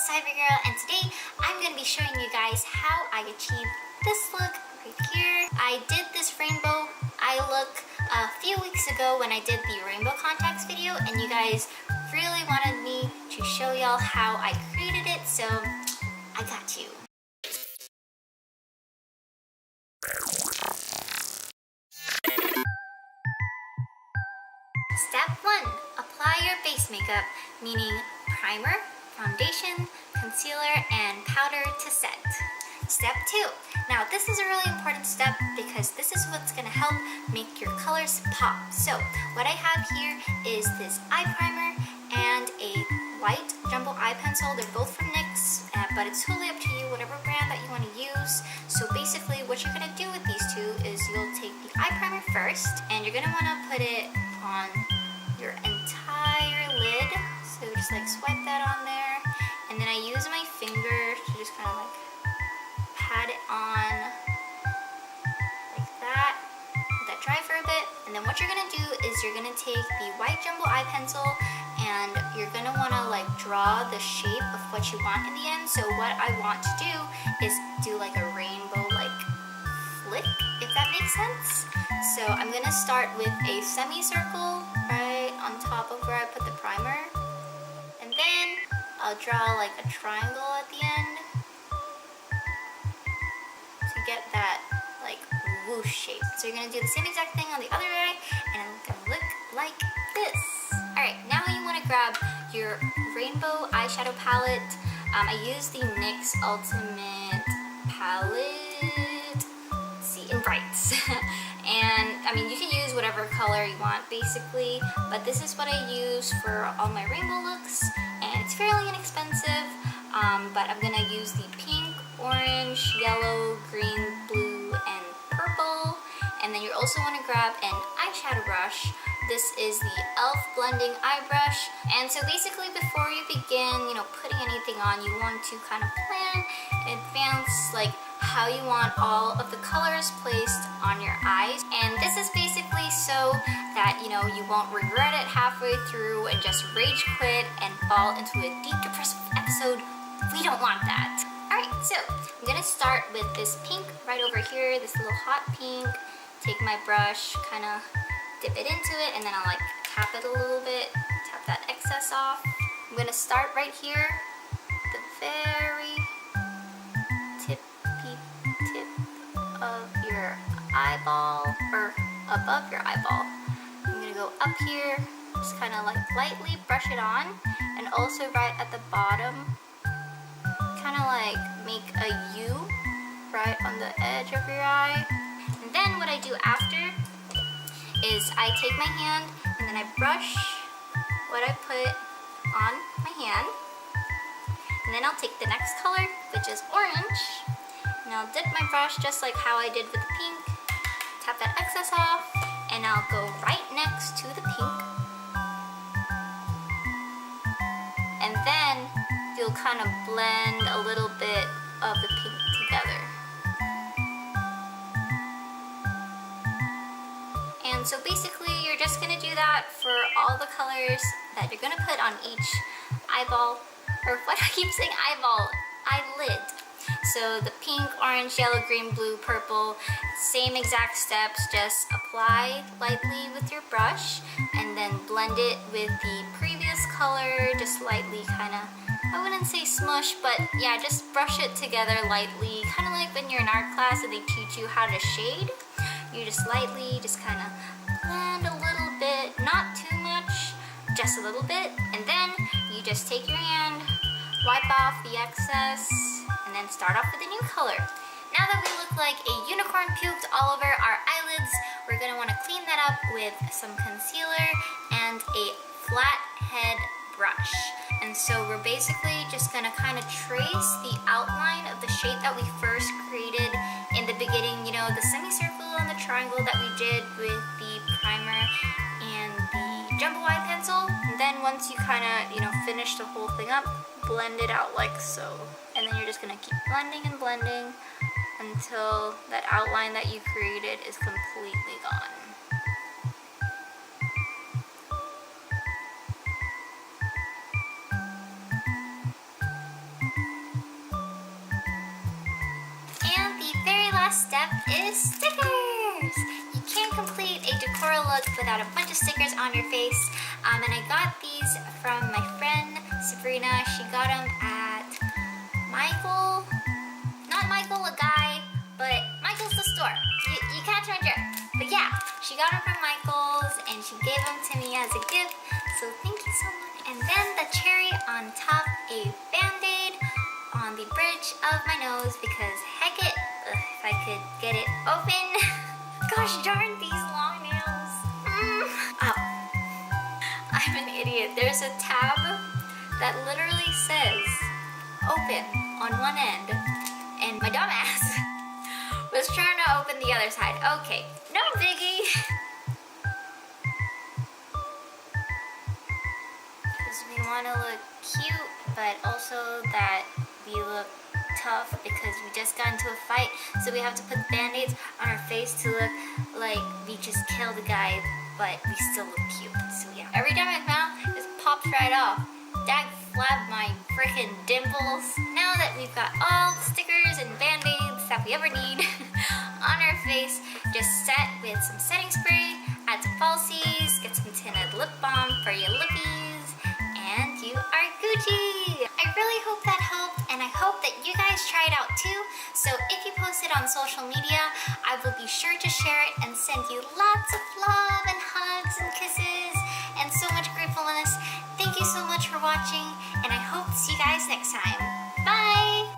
cybr.grl, and today I'm going to be showing you guys how I achieved this look right here. I did this rainbow eye look a few weeks ago when I did the rainbow contacts video, and you guys really wanted me to show y'all how I created it, so I got you. Step 1. Apply your base makeup, meaning primer, foundation, concealer, and powder to set. Step 2. Now this is a really important step because this is what's going to help make your colors pop. So what I have here is this eye primer and a white jumbo eye pencil. They're both from NYX, but it's totally up to you, whatever brand that you want to use. So basically what you're going to do with these two is you'll take the eye primer first, and you're going to want to put it on your entire lid. So just like swipe that on there, and then I use my finger to just kind of like pat it on like that. Let that dry for a bit, and then what you're gonna do is you're gonna take the white jumbo eye pencil and you're gonna wanna like draw the shape of what you want in the end. So what I want to do is do like a rainbow like flick, if that makes sense. So I'm gonna start with a semicircle right on top of where I put the primer, and then I'll draw like a triangle at the end to get that like whoosh shape. So you're gonna do the same exact thing on the other eye, and it's gonna look like this. Alright, now you wanna grab your rainbow eyeshadow palette. I use the NYX Ultimate palette, let's see, in brights. And I mean, you can use whatever color you want basically, but this is what I use for all my rainbow looks, and it's fairly inexpensive. But I'm gonna use the pink, orange, yellow, green, blue, and purple. And then you also want to grab an eyeshadow brush. This is the e.l.f. blending eye brush. And so basically before you begin, putting anything on, you want to kind of plan in advance like how you want all of the colors placed on your eyes. And this is basically so that you won't regret it halfway through and just rage quit and fall into a deep depressive episode. We don't want that. Alright, so I'm gonna start with this pink right over here, this little hot pink. Take my brush, kind of dip it into it, and then I'll like tap it a little bit, tap that excess off. I'm gonna start right here, the very tippy tip of your eyeball, or above your eyeball. I'm gonna go up here, just kind of like lightly brush it on, and also right at the bottom, kind of like make a U right on the edge of your eye. And then what I do after is I take my hand and then I brush what I put on my hand, and then I'll take the next color, which is orange, and I'll dip my brush just like how I did with the pink, tap that excess off, and I'll go right next to the pink, and then you'll kind of blend a little bit of the pink together. And so basically you're just going to do that for all the colors that you're going to put on each eyeball, or what I keep saying eyeball, eyelid. So the pink, orange, yellow, green, blue, purple, same exact steps, just apply lightly with your brush and then blend it with the previous color, just lightly kind of, I wouldn't say smush, but yeah, just brush it together lightly, kind of like when you're in art class and they teach you how to shade. You just lightly, just kind of blend a little bit, not too much, just a little bit, and then you just take your hand, wipe off the excess, and then start off with a new color. Now that we look like a unicorn puked all over our eyelids, we're going to want to clean that up with some concealer and a flat head brush. And so we're basically just going to kind of trace the outline of the shape that we first created in the beginning, the semicircle and the triangle that we did with the primer and the jumbo eye pencil. And then once you kind of, finish the whole thing up, blend it out like so. And then you're just going to keep blending and blending until that outline that you created is completely gone. last step is stickers. You can't complete a Decora look without a bunch of stickers on your face. And I got these from my friend Sabrina. She got them at Michael, not Michael a guy, but Michael's the store. You catch my drift. But yeah, she got them from Michael's and she gave them to me as a gift. So thank you so much. And then the cherry on top, a band-aid on the bridge of my nose because heck it, if I could get it open. Gosh darn these long nails. Oh, I'm an idiot. There's a tab that literally says open on one end and my dumb ass was trying to open the other side. Okay, no biggie. Because we want to look cute, but also that we look tough because we just got into a fight, so we have to put band-aids on our face to look like we just killed a guy, but we still look cute. So yeah, every time I smile, it just pops right off. Dag flab my freaking dimples. Now that we've got all the stickers and band-aids that we ever need on our face, just set with some setting spray, add some falsies, get some tinted lip balm for your lippies, and you are Gucci! I really hope that helped, and I hope that you guys try it out too. So if you post it on social media, I will be sure to share it and send you lots of love and hugs and kisses and so much gratefulness. Thank you so much for watching, and I hope to see you guys next time. Bye!